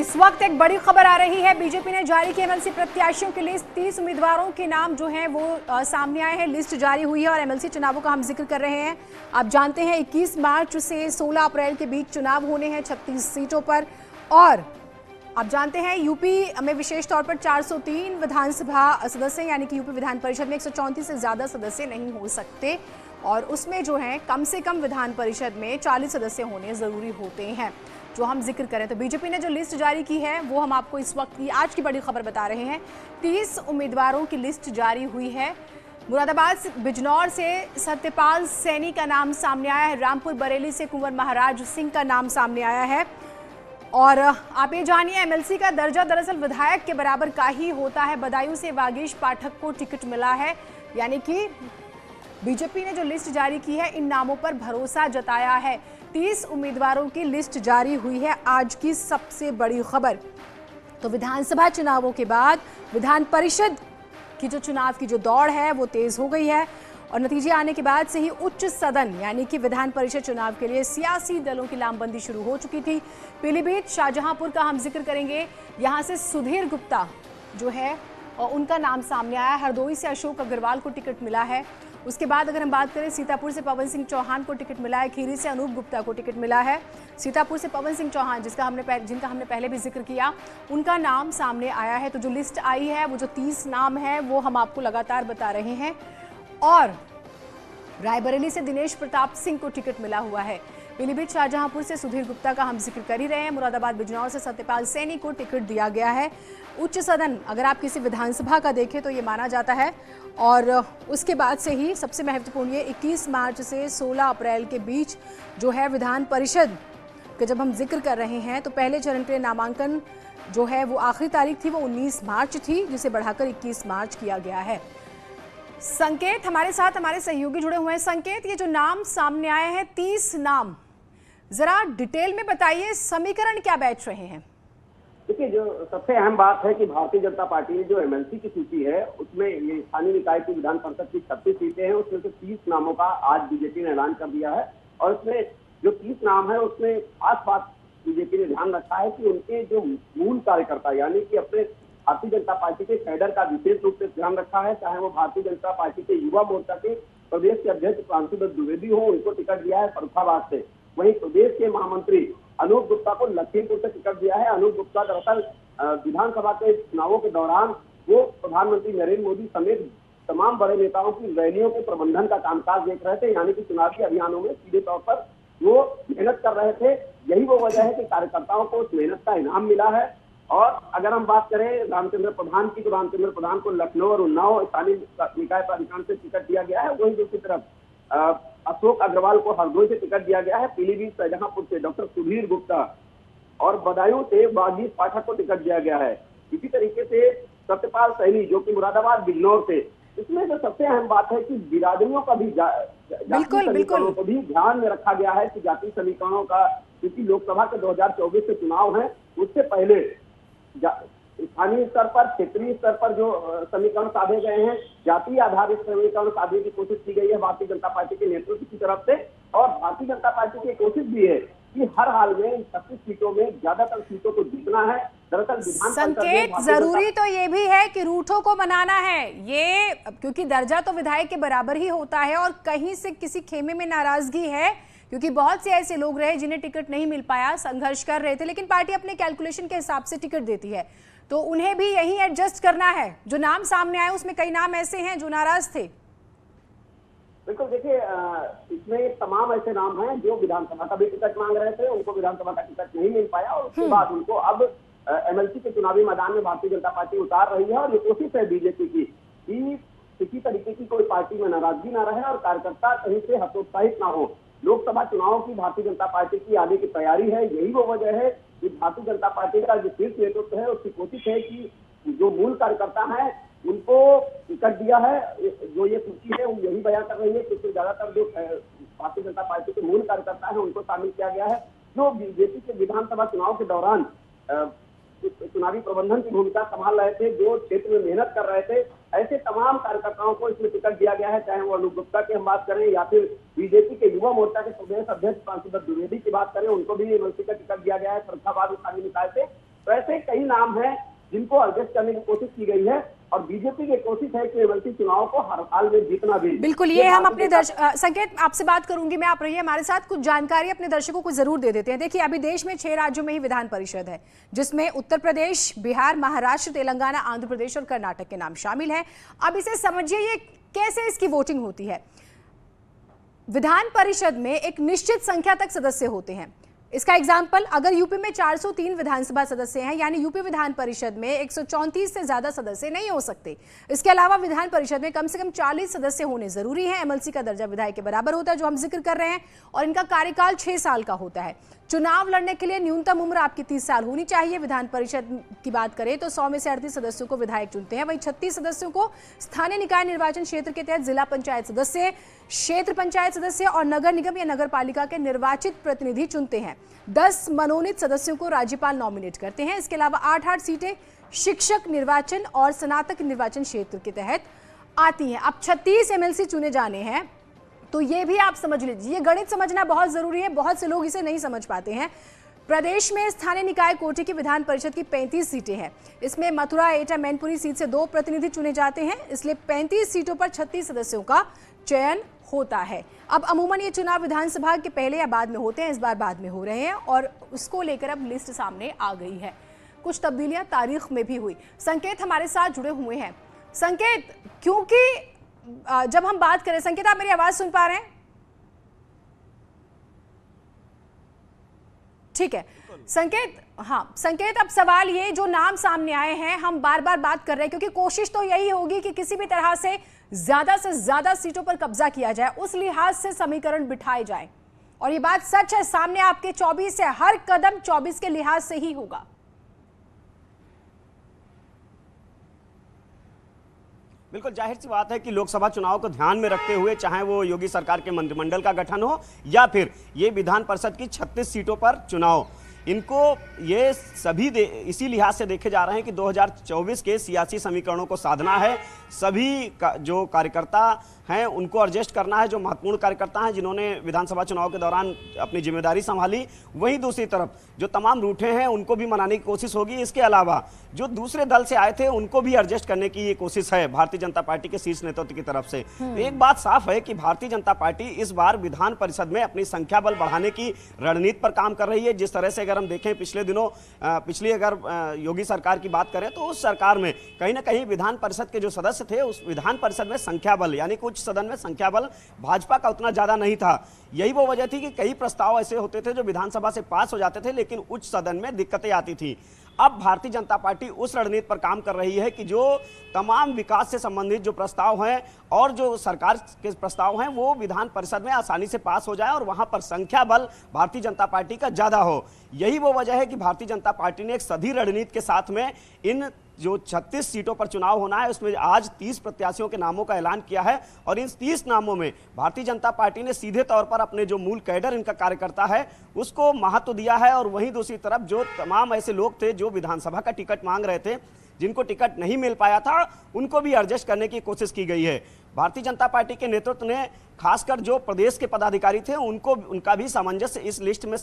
इस वक्त एक बड़ी खबर आ रही है। बीजेपी ने जारी की एमएलसी प्रत्याशियों की लिस्ट। 30 उम्मीदवारों के नाम जो हैं वो सामने आए हैं। लिस्ट जारी हुई है और एमएलसी चुनावों का हम जिक्र कर रहे हैं। आप जानते हैं 21 मार्च से 16 अप्रैल के बीच चुनाव होने हैं 36 सीटों पर। और आप जानते हैं यूपी में विशेष तौर पर 403 विधानसभा सदस्य यानी कि यूपी विधान परिषद में 134 से ज्यादा सदस्य नहीं हो सकते और उसमें जो है कम से कम विधान परिषद में 40 सदस्य होने जरूरी होते हैं, जो हम जिक्र करें। तो बीजेपी ने जो लिस्ट जारी की है वो हम आपको इस वक्त की आज की बड़ी खबर बता रहे हैं। 30 उम्मीदवारों की लिस्ट जारी हुई है। मुरादाबाद बिजनौर से सत्यपाल सैनी का नाम सामने आया है। रामपुर बरेली से कुंवर महाराज सिंह का नाम सामने आया है। और आप ये जानिए एमएलसी का दर्जा दरअसल विधायक के बराबर का ही होता है। बदायूं से वागीश पाठक को टिकट मिला है। यानी कि बीजेपी ने जो लिस्ट जारी की है इन नामों पर भरोसा जताया है। 30 उम्मीदवारों की लिस्ट जारी हुई है। आज की सबसे बड़ी खबर तो विधानसभा चुनावों के बाद विधान परिषद की जो चुनाव की जो दौड़ है वो तेज हो गई है और नतीजे आने के बाद से ही उच्च सदन यानी कि विधान परिषद चुनाव के लिए सियासी दलों की लामबंदी शुरू हो चुकी थी। पीलीभीत शाहजहांपुर का हम जिक्र करेंगे। यहाँ से सुधीर गुप्ता जो है और उनका नाम सामने आया। हरदोई से अशोक अग्रवाल को टिकट मिला है। उसके बाद अगर हम बात करें सीतापुर से पवन सिंह चौहान को टिकट मिला है। खीरी से अनूप गुप्ता को टिकट मिला है। सीतापुर से पवन सिंह चौहान जिनका हमने पहले भी जिक्र किया उनका नाम सामने आया है। तो जो लिस्ट आई है वो जो 30 नाम है वो हम आपको लगातार बता रहे हैं। और रायबरेली से दिनेश प्रताप सिंह को टिकट मिला हुआ है। पीलीभीत शाहजहांपुर से सुधीर गुप्ता का हम जिक्र कर ही रहे हैं। मुरादाबाद बिजनौर से सत्यपाल सैनी को टिकट दिया गया है। उच्च सदन अगर आप किसी विधानसभा का देखें तो ये माना जाता है। और उसके बाद से ही सबसे महत्वपूर्ण ये 21 मार्च से 16 अप्रैल के बीच जो है विधान परिषद का जब हम जिक्र कर रहे हैं तो पहले चरण के नामांकन जो है वो आखिरी तारीख थी वो 19 मार्च थी, जिसे बढ़ाकर 21 मार्च किया गया है। संकेत हमारे साथ हमारे सहयोगी जुड़े हुए हैं। संकेत, ये जो नाम सामने आए हैं 30 नाम, जरा डिटेल में बताइए समीकरण क्या बैठ रहे हैं? देखिए, जो सबसे अहम बात है कि भारतीय जनता पार्टी ने जो एमएलसी की सूची है उसमें ये स्थानीय निकाय की विधान परिषद की 36 सीटें हैं, उसमें से 30 नामों का आज बीजेपी ने ऐलान कर दिया है। और उसमें जो 30 नाम है उसमें खास बात बीजेपी ने ध्यान रखा है कि उनके जो मूल कार्यकर्ता यानी कि अपने भारतीय जनता पार्टी के कैडर का विशेष रूप से ध्यान रखा है। चाहे वो भारतीय जनता पार्टी के युवा मोर्चा के प्रदेश के अध्यक्ष प्रांशुदत्त द्विवेदी हो, उनको टिकट दिया है फर्रुखाबाद से। वहीं प्रदेश के महामंत्री अनूप गुप्ता को लखीमपुर से टिकट दिया है। अनूप गुप्ता दरअसल विधानसभा के चुनावों के दौरान वो प्रधानमंत्री नरेंद्र मोदी समेत तमाम बड़े नेताओं की रैलियों के प्रबंधन का कामकाज देख रहे थे, यानी कि चुनावी अभियानों में सीधे तौर पर वो मेहनत कर रहे थे। यही वो वजह है कि कार्यकर्ताओं को उस मेहनत का इनाम मिला है। और अगर हम बात करें रामचंद्र प्रधान की, तो रामचंद्र प्रधान को लखनऊ और उन्नाव स्थानीय निकाय प्राधिकरण से टिकट दिया गया है। वहीं दूसरी तरफ अशोक अग्रवाल को हरदोई से टिकट दिया गया है। पीलीभीत शाहजहांपुर से डॉक्टर सुधीर गुप्ता और बदायूं से वागीश पाठक को टिकट दिया गया है। इसी तरीके से सत्यपाल सैनी जो कि मुरादाबाद बिजनौर से। इसमें जो सबसे अहम बात है कि बिरादरियों का भी जाति समीकरणों को भी ध्यान में रखा गया है कि जाति समीकरणों का, क्योंकि लोकसभा के 2024 के चुनाव है उससे पहले स्थानीय स्तर पर, क्षेत्रीय स्तर पर जो समीकरण साधे गए हैं, जातीय आधारित समीकरण साधने की कोशिश की गई है भारतीय जनता पार्टी के नेतृत्व की तरफ से। और भारतीय जनता पार्टी की कोशिश भी है कि हर हाल में 36 सीटों में ज्यादातर सीटों को जीतना है। दरअसल विधान संकेत, जरूरी तो ये भी है कि रूठों को बनाना है ये, क्योंकि दर्जा तो विधायक के बराबर ही होता है और कहीं से किसी खेमे में नाराजगी है, क्योंकि बहुत से ऐसे लोग रहे जिन्हें टिकट नहीं मिल पाया, संघर्ष कर रहे थे, लेकिन पार्टी अपने कैलकुलेशन के हिसाब से टिकट देती है, तो उन्हें भी यही एडजस्ट करना है। जो नाम सामने आए उसमें कई नाम ऐसे हैं जो नाराज थे। बिल्कुल, देखिए इसमें तमाम ऐसे नाम हैं जो विधानसभा का भी टिकट मांग रहे थे, उनको विधानसभा का टिकट नहीं मिल पाया और उसके बाद उनको अब एमएलसी के चुनावी मैदान में भारतीय जनता पार्टी उतार रही है। और ये कोशिश है बीजेपी की कि किसी तरीके की कोई पार्टी में नाराजगी ना रहे और कार्यकर्ता कहीं से हतोत्साहित ना हो। लोकसभा चुनाव की भारतीय जनता पार्टी की आगे की तैयारी है। यही वो वजह है कि भारतीय जनता पार्टी का जो शीर्ष नेतृत्व है उसकी कोशिश है कि जो मूल कार्यकर्ता है उनको टिकट दिया है। जो ये सूची है वो यही बयान कर रही है कि ज्यादातर जो भारतीय जनता पार्टी के मूल कार्यकर्ता है उनको शामिल किया गया है, जो बीजेपी के विधानसभा चुनाव के दौरान चुनावी प्रबंधन की भूमिका संभाल रहे थे, जो क्षेत्र में मेहनत कर रहे थे। ऐसे तमाम कार्यकर्ताओं को इसमें टिकट दिया गया है, चाहे वो अनूप गुप्ता की हम बात करें या फिर बीजेपी के युवा मोर्चा के प्रदेश अध्यक्ष प्रांशुदत्त द्विवेदी की बात करें, उनको भी एमएलसी का टिकट दिया गया है फर्रुखाबाद स्थानीय निकाय से। तो ऐसे कई नाम हैं जिनको एडजस्ट करने की कोशिश की गई है और बीजेपी की कोशिश है कि एमएलसी चुनाव को हर हाल में जीतना भी। बिल्कुल, ये हम अपने संकेत आपसे बात करूंगी मैं, आप रहिए हमारे साथ, कुछ जानकारी अपने दर्शकों को जरूर दे देते हैं। देखिए, अभी देश में 6 राज्यों में ही विधान परिषद है, जिसमें उत्तर प्रदेश, बिहार, महाराष्ट्र, तेलंगाना, आंध्र प्रदेश और कर्नाटक के नाम शामिल है। अब इसे समझिए, ये कैसे इसकी वोटिंग होती है। विधान परिषद में एक निश्चित संख्या तक सदस्य होते हैं। इसका एग्जाम्पल, अगर यूपी में 403 विधानसभा सदस्य हैं, यानी यूपी विधान परिषद में 134 से ज्यादा सदस्य नहीं हो सकते। इसके अलावा विधान परिषद में कम से कम 40 सदस्य होने जरूरी हैं। एमएलसी का दर्जा विधायक के बराबर होता है, जो हम जिक्र कर रहे हैं, और इनका कार्यकाल 6 साल का होता है। चुनाव लड़ने के लिए न्यूनतम उम्र आपकी 30 साल होनी चाहिए। विधान परिषद की बात करें तो 100 में से 38 सदस्यों को विधायक चुनते हैं। वहीं 36 सदस्यों को स्थानीय निकाय निर्वाचन क्षेत्र के तहत जिला पंचायत सदस्य, क्षेत्र पंचायत सदस्य और नगर निगम या नगर पालिका के निर्वाचित प्रतिनिधि चुनते हैं। 10 मनोनीत सदस्यों को राज्यपाल नॉमिनेट करते हैं। इसके अलावा 8 सीटें शिक्षक निर्वाचन और स्नातक निर्वाचन क्षेत्र के तहत आती हैं। अब 36 एमएलसी चुने जाने हैं, तो ये भी आप समझ लीजिए। ये गणित समझना बहुत जरूरी है, बहुत से लोग इसे नहीं समझ पाते हैं। प्रदेश में स्थानीय निकाय कोटे की विधान परिषद की 35 सीटें हैं। इसमें मथुरा, एटा, मैनपुरी सीट से 2 प्रतिनिधि चुने जाते हैं। इसलिए 35 सीटों पर 36 सदस्यों का चयन होता है। अब अमूमन ये चुनाव विधानसभा के पहले या बाद में होते हैं, इस बार बाद में हो रहे हैं और उसको लेकर अब लिस्ट सामने आ गई है। कुछ तब्दीलियां तारीख में भी हुई। संकेत हमारे साथ जुड़े हुए हैं। संकेत, क्योंकि जब हम बात करें, संकेत आप मेरी आवाज सुन पा रहे हैं? ठीक है संकेत। हाँ संकेत, अब सवाल ये, जो नाम सामने आए हैं, हम बार बार बात कर रहे हैं, क्योंकि कोशिश तो यही होगी कि किसी भी तरह से ज्यादा सीटों पर कब्जा किया जाए, उस लिहाज से समीकरण बिठाए जाए। और ये बात सच है, सामने आपके 24 है, हर कदम 24 के लिहाज से ही होगा। बिल्कुल जाहिर सी बात है कि लोकसभा चुनाव को ध्यान में रखते हुए, चाहे वो योगी सरकार के मंत्रिमंडल का गठन हो या फिर ये विधान परिषद की 36 सीटों पर चुनाव, इनको ये सभी इसी लिहाज से देखे जा रहे हैं कि 2024 के सियासी समीकरणों को साधना है। सभी जो कार्यकर्ता हैं उनको एडजस्ट करना है, जो महत्वपूर्ण कार्यकर्ता हैं जिन्होंने विधानसभा चुनाव के दौरान अपनी जिम्मेदारी संभाली। वहीं दूसरी तरफ जो तमाम रूठे हैं उनको भी मनाने की कोशिश होगी। इसके अलावा जो दूसरे दल से आए थे उनको भी एडजस्ट करने की ये कोशिश है भारतीय जनता पार्टी के शीर्ष नेतृत्व की तरफ से। तो एक बात साफ है कि भारतीय जनता पार्टी इस बार विधान परिषद में अपनी संख्या बल बढ़ाने की रणनीति पर काम कर रही है। जिस तरह से अगर हम देखें पिछले दिनों, पिछली अगर योगी सरकार की बात करें तो उस सरकार में कहीं ना कहीं विधान परिषद के जो सदस्य थे, उस विधान परिषद में संख्या बल यानी कुछ सदन में संख्या बल भाजपा का उतना ज्यादा नहीं था। यही वो वजह थी कि कई प्रस्ताव ऐसे होते थे जो विधानसभा से पास हो जाते थे, लेकिन उच्च सदन में दिक्कतें आती थी। अब भारतीय जनता पार्टी उस रणनीति पर काम कर रही है कि जो तमाम विकास से संबंधित जो प्रस्ताव हैं और जो सरकार के प्रस्ताव हैं वो विधान परिषद में आसानी से पास हो जाए और वहां पर संख्या बल भारतीय जनता पार्टी का ज्यादा हो। यही वो वजह है कि भारतीय जनता पार्टी ने एक सधी रणनीति के साथ में इन जो 36 सीटों पर चुनाव होना है उसमें आज 30 प्रत्याशियों के नामों का ऐलान किया है। और इन 30 नामों में भारतीय जनता पार्टी ने सीधे तौर पर अपने जो मूल कैडर इनका कार्यकर्ता है उसको महत्व दिया है। और वहीं दूसरी तरफ जो तमाम ऐसे लोग थे जो विधानसभा का टिकट मांग रहे थे, जिनको टिकट नहीं मिल पाया था, उनको भी एडजस्ट करने की कोशिश की गई है। भारतीय जनता पार्टी के नेतृत्व ने खासकर जो प्रदेश के पदाधिकारी थे उनका भी सामंजस्य इस लिस्ट में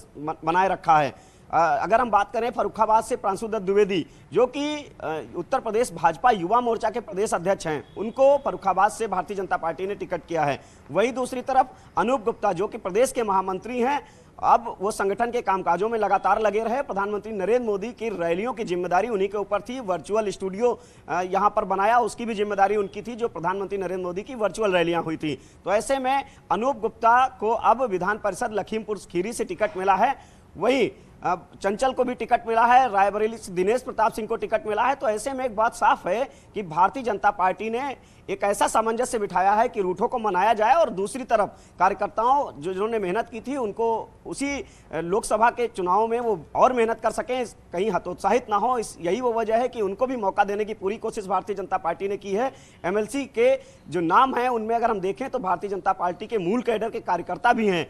बनाए रखा है। अगर हम बात करें फर्रुखाबाद से प्रांशुदत्त द्विवेदी, जो कि उत्तर प्रदेश भाजपा युवा मोर्चा के प्रदेश अध्यक्ष हैं, उनको फर्रुखाबाद से भारतीय जनता पार्टी ने टिकट किया है। वहीं दूसरी तरफ अनूप गुप्ता, जो कि प्रदेश के महामंत्री हैं, अब वो संगठन के कामकाजों में लगातार लगे रहे। प्रधानमंत्री नरेंद्र मोदी की रैलियों की जिम्मेदारी उन्हीं के ऊपर थी। वर्चुअल स्टूडियो यहां पर बनाया, उसकी भी जिम्मेदारी उनकी थी, जो प्रधानमंत्री नरेंद्र मोदी की वर्चुअल रैलियां हुई थी। तो ऐसे में अनूप गुप्ता को अब विधान परिषद लखीमपुर खीरी से टिकट मिला है। वहीं चंचल को भी टिकट मिला है, रायबरेली से दिनेश प्रताप सिंह को टिकट मिला है। तो ऐसे में एक बात साफ है कि भारतीय जनता पार्टी ने एक ऐसा सामंजस्य बिठाया है कि रूठों को मनाया जाए और दूसरी तरफ कार्यकर्ताओं जिन्होंने मेहनत की थी उनको उसी लोकसभा के चुनाव में वो और मेहनत कर सकें, कहीं हतोत्साहित ना हो। यही वो वजह है कि उनको भी मौका देने की पूरी कोशिश भारतीय जनता पार्टी ने की है। एमएलसी के जो नाम हैं उनमें अगर हम देखें तो भारतीय जनता पार्टी के मूल कैडर के कार्यकर्ता भी हैं।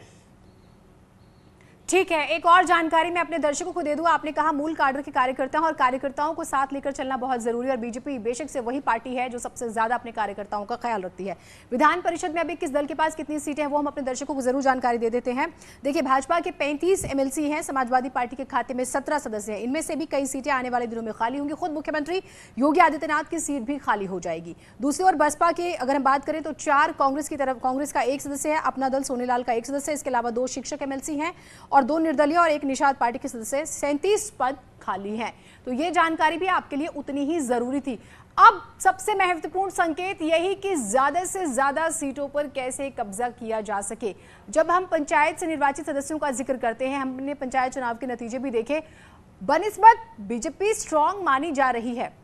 ठीक है, एक और जानकारी मैं अपने दर्शकों को दे दूं। आपने कहा मूल काडर के कार्यकर्ता और कार्यकर्ताओं को साथ लेकर चलना बहुत जरूरी है, और बीजेपी बेशक से वही पार्टी है जो सबसे ज्यादा अपने कार्यकर्ताओं का ख्याल रखती है। विधान परिषद में अभी किस दल के पास कितनी सीटें हैं वो हम अपने दर्शकों को जरूर जानकारी दे देते हैं। देखिए, भाजपा के 35 एमएलसी हैं, समाजवादी पार्टी के खाते में 17 सदस्य हैं। इनमें से भी कई सीटें आने वाले दिनों में खाली होंगी। खुद मुख्यमंत्री योगी आदित्यनाथ की सीट भी खाली हो जाएगी। दूसरी ओर बसपा की अगर हम बात करें तो 4 कांग्रेस की तरफ, कांग्रेस का 1 सदस्य है, अपना दल सोनेलाल का 1 सदस्य है, इसके अलावा 2 शिक्षक एमएलसी हैं और 2 निर्दलीय और एक निषाद पार्टी के सदस्य। 37 पद खाली हैं। तो ये जानकारी भी आपके लिए उतनी ही जरूरी थी। अब सबसे महत्वपूर्ण संकेत यही कि ज्यादा से ज्यादा सीटों पर कैसे कब्जा किया जा सके। जब हम पंचायत से निर्वाचित सदस्यों का जिक्र करते हैं, हमने पंचायत चुनाव के नतीजे भी देखे, बनिस्बत बीजेपी स्ट्रांग मानी जा रही है।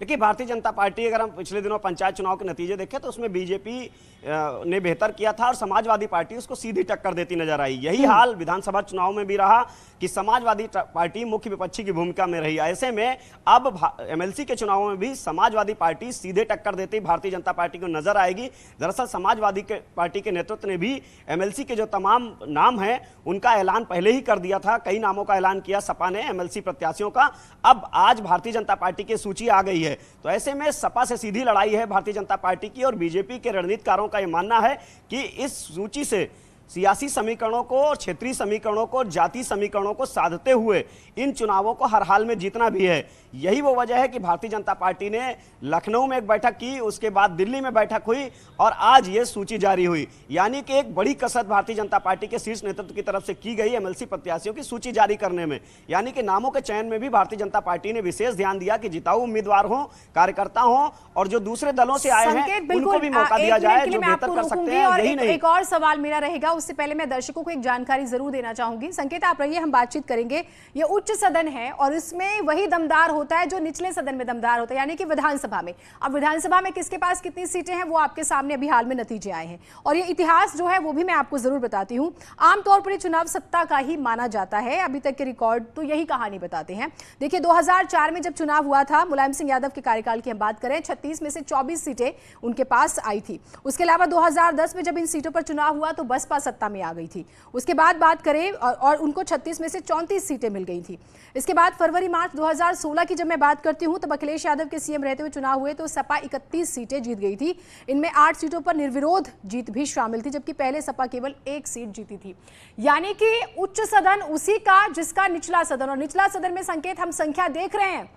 देखिए, भारतीय जनता पार्टी, अगर हम पिछले दिनों पंचायत चुनाव के नतीजे देखें तो उसमें बीजेपी ने बेहतर किया था और समाजवादी पार्टी उसको सीधी टक्कर देती नजर आई। यही हाल विधानसभा चुनाव में भी रहा कि समाजवादी पार्टी मुख्य विपक्षी की भूमिका में रही। ऐसे में अब एमएलसी के चुनावों में भी समाजवादी पार्टी सीधे टक्कर देती भारतीय जनता पार्टी को नजर आएगी। दरअसल समाजवादी पार्टी के नेतृत्व ने भी एमएलसी के जो तमाम नाम हैं उनका ऐलान पहले ही कर दिया था। कई नामों का ऐलान किया सपा ने एमएलसी प्रत्याशियों का। अब आज भारतीय जनता पार्टी की सूची आ गई है। तो ऐसे में सपा से सीधी लड़ाई है भारतीय जनता पार्टी की, और बीजेपी के रणनीतिकारों का यह मानना है कि इस सूची से सियासी समीकरणों को और क्षेत्रीय समीकरणों को, जाति समीकरणों को साधते हुए इन चुनावों को हर हाल में जीतना भी है। यही वो वजह है कि भारतीय जनता पार्टी ने लखनऊ में एक बैठक की, उसके बाद दिल्ली में बैठक हुई और आज ये सूची जारी हुई। यानी कि एक बड़ी कसरत भारतीय जनता पार्टी के शीर्ष नेतृत्व की तरफ से की गई एमएलसी प्रत्याशियों की सूची जारी करने में। यानी कि नामों के चयन में भी भारतीय जनता पार्टी ने विशेष ध्यान दिया कि जिताऊ उम्मीदवार हों, कार्यकर्ता हों, और जो दूसरे दलों से आए हैं उनको भी मौका दिया जाए जो बेहतर कर सकते हैं। यही नहीं, एक और सवाल मेरा रहेगा, उससे पहले मैं दर्शकों को एक जानकारी जरूर देना चाहूंगी। संकेत आप रहिए, हम बातचीत करेंगे। ये उच्च सदन है और इसमें वही दमदार होता है जो निचले सदन में दमदार होता है, यानी कि विधानसभा में। अब विधानसभा में किसके पास कितनी सीटें हैं वो आपके सामने अभी हाल में नतीजे आए हैं, और ये इतिहास जो है वो भी मैं आपको जरूर बताती हूं। आमतौर पर ये चुनाव सत्ता का ही माना जाता है, अभी तक के रिकॉर्ड तो यही कहानी बताते हैं। देखिए, 2004 में जब चुनाव हुआ था, मुलायम सिंह यादव के कार्यकाल की हम बात करें, 36 में से 24 सीटें उनके पास आई थी। उसके अलावा 2010 में जब इन सीटों पर चुनाव हुआ तो बसपा सत्ता में आ गई थी। उसके बाद बात करें और उनको 36 में से 34 सीटें मिल गई थी। इसके बाद फरवरी मार्च 2016 की जब मैं बात करती हूं तो अखिलेश यादव के सीएम रहते हुए चुनाव हुए तो सपा 31 सीटें जीत गई थी। इनमें 8 सीटों पर निर्विरोध जीत भी शामिल थी, जबकि पहले सपा केवल 1 सीट जीती थी। यानी कि उच्च सदन उसी का जिसका निचला सदन, और निचला सदन में संकेत हम संख्या देख रहे हैं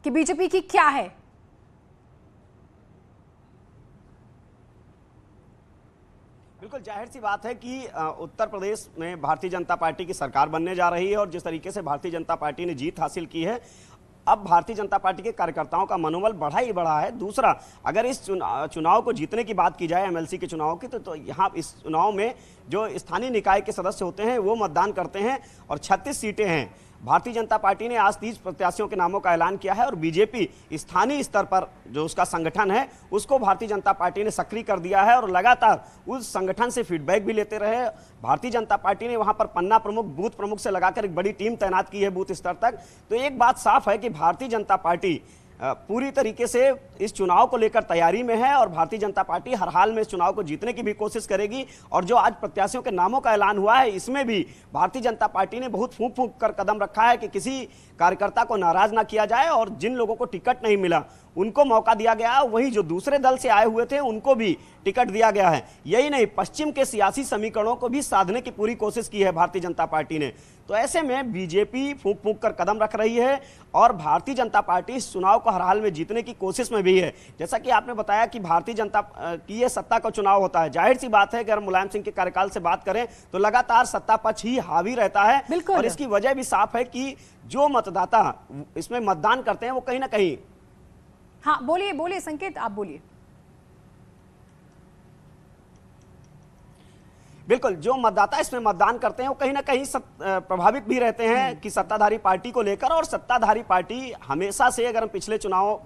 कि बीजेपी की क्या है। बिल्कुल जाहिर सी बात है कि उत्तर प्रदेश में भारतीय जनता पार्टी की सरकार बनने जा रही है, और जिस तरीके से भारतीय जनता पार्टी ने जीत हासिल की है, अब भारतीय जनता पार्टी के कार्यकर्ताओं का मनोबल बढ़ा ही बढ़ा है। दूसरा, अगर इस चुनाव को जीतने की बात की जाए एमएलसी के चुनाव की, तो यहाँ इस चुनाव में जो स्थानीय निकाय के सदस्य होते हैं वो मतदान करते हैं, और 36 सीटें हैं। भारतीय जनता पार्टी ने आज 30 प्रत्याशियों के नामों का ऐलान किया है, और बीजेपी स्थानीय स्तर पर जो उसका संगठन है उसको भारतीय जनता पार्टी ने सक्रिय कर दिया है, और लगातार उस संगठन से फीडबैक भी लेते रहे। भारतीय जनता पार्टी ने वहां पर पन्ना प्रमुख, बूथ प्रमुख से लगाकर एक बड़ी टीम तैनात की है बूथ स्तर तक। तो एक बात साफ है कि भारतीय जनता पार्टी पूरी तरीके से इस चुनाव को लेकर तैयारी में है, और भारतीय जनता पार्टी हर हाल में इस चुनाव को जीतने की भी कोशिश करेगी। और जो आज प्रत्याशियों के नामों का ऐलान हुआ है, इसमें भी भारतीय जनता पार्टी ने बहुत फूंक फूंक कर कदम रखा है कि किसी कार्यकर्ता को नाराज ना किया जाए, और जिन लोगों को टिकट नहीं मिला उनको मौका दिया गया। वहीं जो दूसरे दल से आए हुए थे उनको भी टिकट दिया गया है। यही नहीं, पश्चिम के सियासी समीकरणों को भी साधने की पूरी कोशिश की है भारतीय जनता पार्टी ने। तो ऐसे में बीजेपी फूंक फूंक कर कदम रख रही है, और भारतीय जनता पार्टी इस चुनाव को हर हाल में जीतने की कोशिश में भी है। जैसा कि आपने बताया कि भारतीय जनता की ये सत्ता का चुनाव होता है, जाहिर सी बात है कि अगर मुलायम सिंह के कार्यकाल से बात करें तो लगातार सत्ता पक्ष ही हावी रहता है, और इसकी वजह भी साफ है कि जो मतदाता इसमें मतदान करते हैं वो कहीं ना कहीं। हाँ, बोलिए बोलिए संकेत, आप बोलिए। बिल्कुल, जो मतदाता इसमें मतदान करते हैं वो कहीं ना कहीं प्रभावित भी रहते हैं कि सत्ताधारी पार्टी को लेकर, और सत्ताधारी पार्टी हमेशा से, अगर हम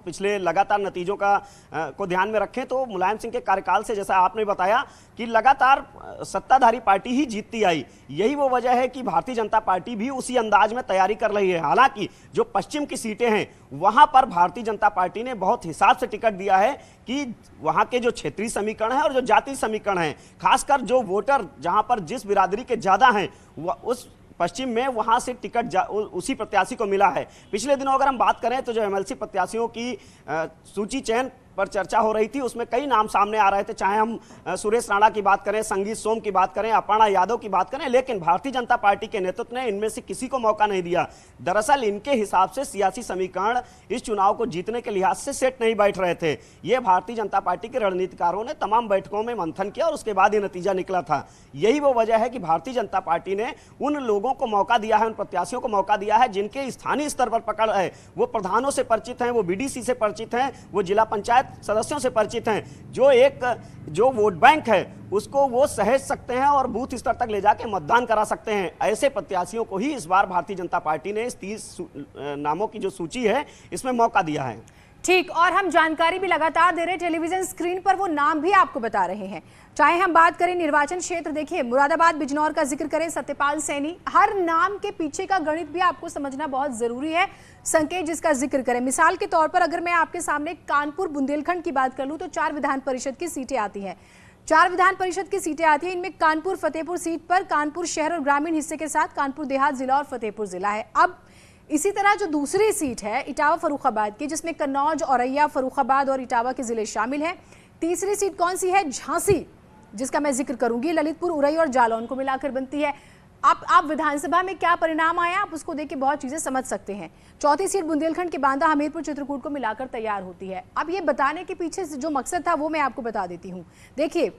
पिछले लगातार नतीजों को ध्यान में रखें तो मुलायम सिंह के कार्यकाल से, जैसा आपने बताया कि लगातार सत्ताधारी पार्टी ही जीतती आई। यही वो वजह है कि भारतीय जनता पार्टी भी उसी अंदाज में तैयारी कर रही है। हालांकि जो पश्चिम की सीटें हैं वहां पर भारतीय जनता पार्टी ने बहुत हिसाब से टिकट दिया है कि वहां के जो क्षेत्रीय समीकरण है और जो जातीय समीकरण है, खासकर जो वोटर जहां पर जिस बिरादरी के ज्यादा हैं उस पश्चिम में, वहां से टिकट उसी प्रत्याशी को मिला है। पिछले दिनों अगर हम बात करें तो जो एमएलसी प्रत्याशियों की सूची चयन पर चर्चा हो रही थी, उसमें कई नाम सामने आ रहे थे, चाहे हम सुरेश राणा की बात करें, संगीत सोम की बात करें, अपर्णा यादव की बात करें, लेकिन भारतीय जनता पार्टी के नेतृत्व ने इनमें से किसी को मौका नहीं दिया। दरअसल इनके हिसाब से सियासी समीकरण इस चुनाव को जीतने के लिहाज से सेट नहीं बैठ रहे थे। ये भारतीय जनता पार्टी के रणनीतिकारों ने तमाम बैठकों में मंथन किया और उसके बाद ये नतीजा निकला था। यही वो वजह है कि भारतीय जनता पार्टी ने उन लोगों को मौका दिया है, उन प्रत्याशियों को मौका दिया है जिनके स्थानीय स्तर पर पकड़ है, वो प्रधानों से परिचित हैं, वो बीडीसी से परिचित हैं, वो जिला पंचायत सदस्यों से परिचित हैं, जो वोट बैंक है उसको वो सहेज सकते हैं और बूथ स्तर तक ले जाके मतदान करा सकते हैं। ऐसे प्रत्याशियों को ही इस बार भारतीय जनता पार्टी ने इस 30 नामों की जो सूची है इसमें मौका दिया है। ठीक, और हम जानकारी भी लगातार दे रहे हैं, टेलीविजन स्क्रीन पर वो नाम भी आपको बता रहे हैं। चाहे हम बात करें निर्वाचन क्षेत्र, देखिए मुरादाबाद बिजनौर का जिक्र करें, सत्यपाल सैनी, हर नाम के पीछे का गणित भी आपको समझना बहुत जरूरी है। संकेत जिसका जिक्र करें, मिसाल के तौर पर अगर मैं आपके सामने कानपुर बुंदेलखंड की बात कर लूं तो 4 विधान परिषद की सीटें आती हैं। 4 विधान परिषद की सीटें आती हैं, इनमें कानपुर फतेहपुर सीट पर कानपुर शहर और ग्रामीण हिस्से के साथ कानपुर देहात जिला और फतेहपुर जिला है। अब इसी तरह जो दूसरी सीट है इटावा फर्रुखाबाद की, जिसमें कन्नौज, औरैया, फर्रुखाबाद और इटावा के जिले शामिल हैं। तीसरी सीट कौन सी है? झांसी, जिसका मैं जिक्र करूंगी, ललितपुर, उरई और जालौन को मिलाकर बनती है। आप विधानसभा में क्या परिणाम आया आप उसको देख के बहुत चीजें समझ सकते हैं। चौथी सीट बुंदेलखंड के बांदा, हमीरपुर, चित्रकूट को मिलाकर तैयार होती है। अब ये बताने के पीछे जो मकसद था वो मैं आपको बता देती हूँ। देखिए,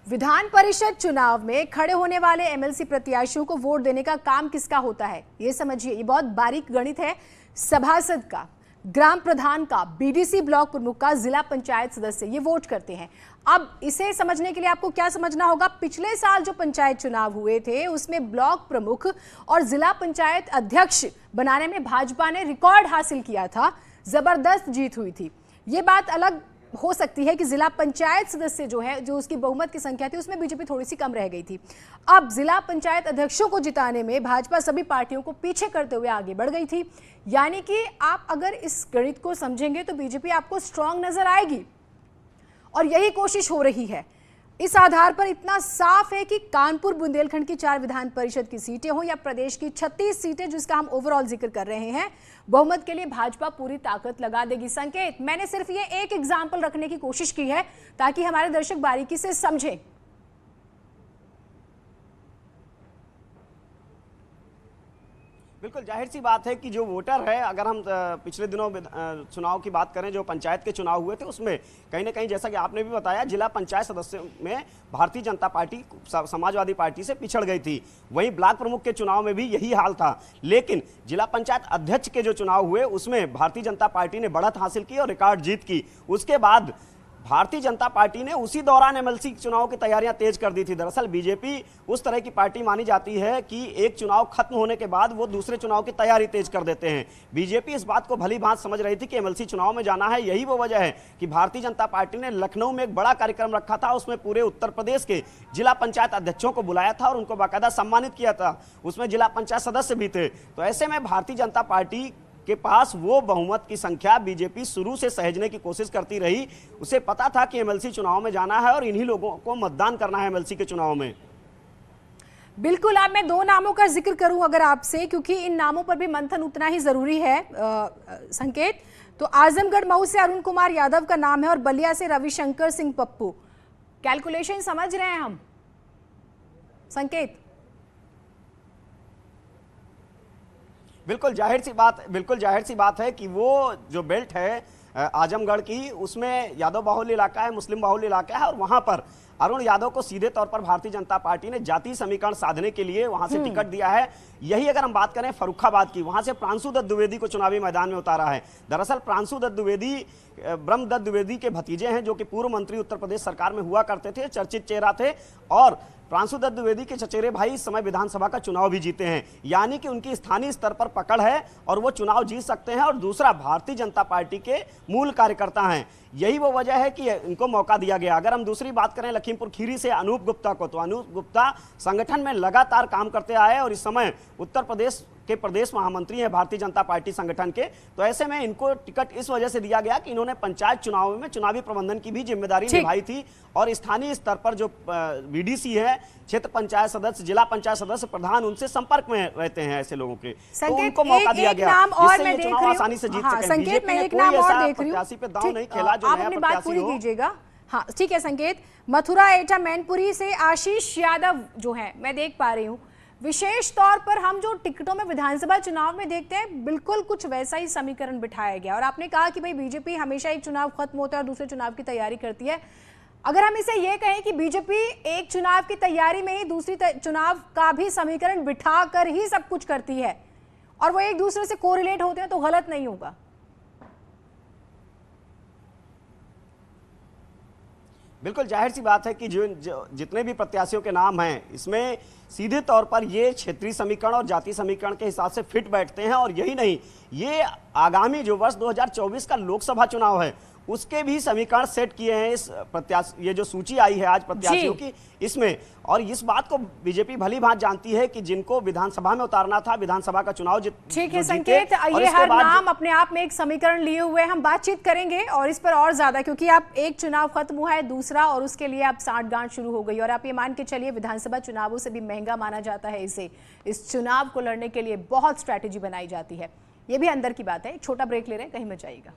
विधान परिषद चुनाव में खड़े होने वाले एमएलसी प्रत्याशियों को वोट देने का काम किसका होता है, ये समझिए। ये बहुत बारीक गणित है। सभासद का, ग्राम प्रधान का, बीडीसी ब्लॉक प्रमुख का, जिला पंचायत सदस्य, ये वोट करते हैं। अब इसे समझने के लिए आपको क्या समझना होगा? पिछले साल जो पंचायत चुनाव हुए थे उसमें ब्लॉक प्रमुख और जिला पंचायत अध्यक्ष बनाने में भाजपा ने रिकॉर्ड हासिल किया था, जबरदस्त जीत हुई थी। ये बात अलग हो सकती है कि जिला पंचायत सदस्य जो है, जो उसकी बहुमत की संख्या थी, उसमें बीजेपी थोड़ी सी कम रह गई थी। अब जिला पंचायत अध्यक्षों को जिताने में भाजपा सभी पार्टियों को पीछे करते हुए आगे बढ़ गई थी। यानी कि आप अगर इस गणित को समझेंगे तो बीजेपी आपको स्ट्रांग नजर आएगी और यही कोशिश हो रही है। इस आधार पर इतना साफ है कि कानपुर बुंदेलखंड की 4 विधान परिषद की सीटें हो या प्रदेश की 36 सीटें, जिसका हम ओवरऑल जिक्र कर रहे हैं, बहुमत के लिए भाजपा पूरी ताकत लगा देगी। संकेत, मैंने सिर्फ ये एक एग्जाम्पल रखने की कोशिश की है ताकि हमारे दर्शक बारीकी से समझें। बिल्कुल जाहिर सी बात है कि जो वोटर है, अगर हम पिछले दिनों चुनाव की बात करें, जो पंचायत के चुनाव हुए थे उसमें कहीं ना कहीं, जैसा कि आपने भी बताया, जिला पंचायत सदस्यों में भारतीय जनता पार्टी समाजवादी पार्टी से पिछड़ गई थी। वहीं ब्लॉक प्रमुख के चुनाव में भी यही हाल था। लेकिन जिला पंचायत अध्यक्ष के जो चुनाव हुए उसमें भारतीय जनता पार्टी ने बढ़त हासिल की और रिकॉर्ड जीत की। उसके बाद भारतीय जनता पार्टी ने उसी दौरान एमएलसी चुनाव की तैयारियां तेज कर दी थी। दरअसल बीजेपी उस तरह की पार्टी मानी जाती है कि एक चुनाव खत्म होने के बाद वो दूसरे चुनाव की तैयारी तेज कर देते हैं। बीजेपी इस बात को भली भांति समझ रही थी कि एमएलसी चुनाव में जाना है। यही वो वजह है कि भारतीय जनता पार्टी ने लखनऊ में एक बड़ा कार्यक्रम रखा था। उसमें पूरे उत्तर प्रदेश के जिला पंचायत अध्यक्षों को बुलाया था और उनको बाकायदा सम्मानित किया था। उसमें जिला पंचायत सदस्य भी थे। तो ऐसे में भारतीय जनता पार्टी के पास वो बहुमत की संख्या बीजेपी शुरू से सहेजने की कोशिश करती रही। उसे पता था कि एमएलसी चुनाव में जाना है और इन्हीं लोगों को मतदान करना है एमएलसी के चुनाव में। बिल्कुल। अब मैं 2 नामों का जिक्र करूं अगर आपसे, क्योंकि इन नामों पर भी मंथन उतना ही जरूरी है। संकेत, तो आजमगढ़ मऊ से अरुण कुमार यादव का नाम है और बलिया से रविशंकर सिंह पप्पू। कैलकुलेशन समझ रहे हैं हम? संकेत, बिल्कुल जाहिर सी बात है कि वो जो बेल्ट है आजमगढ़ की, उसमें यादव बाहुल्य इलाका है, मुस्लिम बाहुल्य इलाका है और वहां पर अरुण यादव को सीधे तौर पर भारतीय जनता पार्टी ने जातीय समीकरण साधने के लिए वहां से टिकट दिया है। यही अगर हम बात करें फर्रुखाबाद की, वहां से प्रांशु दत्त द्विवेदी को चुनावी मैदान में उतारा है। दरअसल प्रांशु दत्त द्विवेदी ब्रह्मदत्त द्विवेदी के भतीजे हैं, जो कि पूर्व मंत्री उत्तर प्रदेश सरकार में हुआ करते थे, चर्चित चेहरा थे और प्रांशुदत्त द्विवेदी के चचेरे भाई इस समय विधानसभा का चुनाव भी जीते हैं, यानी कि उनकी स्थानीय स्तर पर पकड़ है और वो चुनाव जीत सकते हैं। और दूसरा, भारतीय जनता पार्टी के मूल कार्यकर्ता हैं, यही वो वजह है कि इनको मौका दिया गया। अगर हम दूसरी बात करें लखीमपुर खीरी से अनूप गुप्ता को, तो अनूप गुप्ता संगठन में लगातार काम करते आए और इस समय उत्तर प्रदेश के प्रदेश महामंत्री हैं भारतीय जनता पार्टी संगठन के। तो ऐसे में इनको टिकट इस वजह से दिया गया कि इन्होंने पंचायत चुनाव में चुनावी प्रबंधन की भी जिम्मेदारी निभाई थी और स्थानीय स्तर पर जो वीडीसी है, क्षेत्र पंचायत सदस्य, जिला पंचायत सदस्य, प्रधान, उनसे संपर्क में रहते हैं ऐसे लोगों के, तो उनको मौका दिया गया जिससे ये चुनाव आसानी से जीत सकें। संकेत, मैं एक नाम और देख रही हूं, प्रत्याशी पे दांव नहीं खेला जो नया प्रत्याशी हो। कीजिएगा। हाँ ठीक है संकेत, मथुरा एटा मैनपुरी से आशीष यादव जो है मैं देख पा रही हूँ, विशेष तौर पर हम जो टिकटों में विधानसभा चुनाव में देखते हैं बिल्कुल कुछ वैसा ही समीकरण बिठाया गया। और आपने कहा कि भाई बीजेपी हमेशा एक चुनाव खत्म होता है और दूसरे चुनाव की तैयारी करती है। अगर हम इसे ये कहें कि बीजेपी एक चुनाव की तैयारी में ही दूसरी चुनाव का भी समीकरण बिठा कर ही सब कुछ करती है और वो एक दूसरे से कोरिलेट होते हैं, तो गलत नहीं होगा। बिल्कुल जाहिर सी बात है कि जो जितने भी प्रत्याशियों के नाम हैं, इसमें सीधे तौर पर ये क्षेत्रीय समीकरण और जातीय समीकरण के हिसाब से फिट बैठते हैं। और यही नहीं, ये आगामी जो वर्ष 2024 का लोकसभा चुनाव है उसके भी समीकरण सेट किए हैं इस प्रत्याशी, ये जो सूची आई है आज प्रत्याशियों की इसमें। और इस बात को बीजेपी भली भांति जानती है कि जिनको विधानसभा में उतारना था, विधानसभा का चुनाव ठीक है संकेत, ये हर नाम अपने आप में एक समीकरण लिए हुए हम बातचीत करेंगे और इस पर और ज्यादा, क्योंकि आप एक चुनाव खत्म हुआ है, दूसरा, और उसके लिए आप साठगांठ शुरू हो गई। और आप ये मान के चलिए विधानसभा चुनावों से भी महंगा माना जाता है इसे। इस चुनाव को लड़ने के लिए बहुत स्ट्रैटेजी बनाई जाती है। ये भी अंदर की बात है। एक छोटा ब्रेक ले रहे हैं, कहीं मत जाइएगा।